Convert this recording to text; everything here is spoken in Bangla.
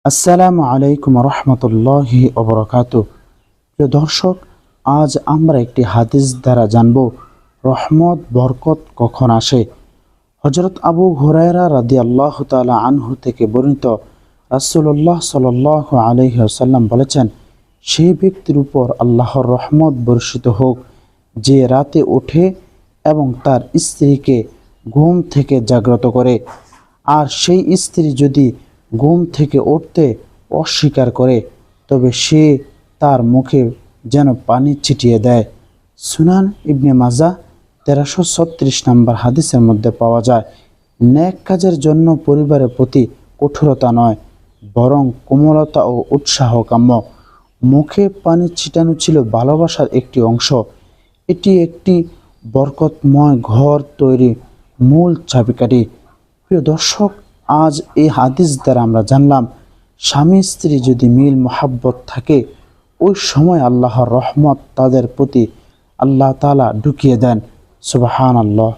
আসসালামু আলাইকুম রহমতুল্লাহি ওবরাকাতুহ। প্রিয় দর্শক, আজ আমরা একটি হাদিস দ্বারা জানব রহমত বরকত কখন আসে। হযরত আবু হুরায়রা রাদিয়াল্লাহু তাআলা আনহু থেকে বর্ণিত, রাসূলুল্লাহ সাল্লাল্লাহু আলাইহি ওয়াসাল্লাম বলেছেন, সেই ব্যক্তির উপর আল্লাহর রহমত বর্ষিত হোক যে রাতে ওঠে এবং তার স্ত্রীকে ঘুম থেকে জাগ্রত করে, আর সেই স্ত্রী যদি ঘুম থেকে উঠতে অস্বীকার করে তবে সে তার মুখে যেন পানি ছিটিয়ে দেয়। সুনান ইবনে মাজাহ 1336 নম্বর হাদিসের মধ্যে পাওয়া যায়, নেক কাজের জন্য পরিবারের প্রতি কঠোরতা নয়, বরং কোমলতা ও উৎসাহ কাম্য। মুখে পানি ছিটানো ছিল ভালোবাসার একটি অংশ। এটি একটি বরকতময় ঘর তৈরি মূল চাবিকাঠি। প্রিয় দর্শক, আজ এই হাদিস দ্বারা আমরা জানলাম, স্বামী স্ত্রী যদি মিল মোহাব্বত থাকে, ওই সময় আল্লাহর রহমত তাদের প্রতি আল্লাহ তাআলা ঢুকিয়ে দেন। সুবহানাল্লাহ।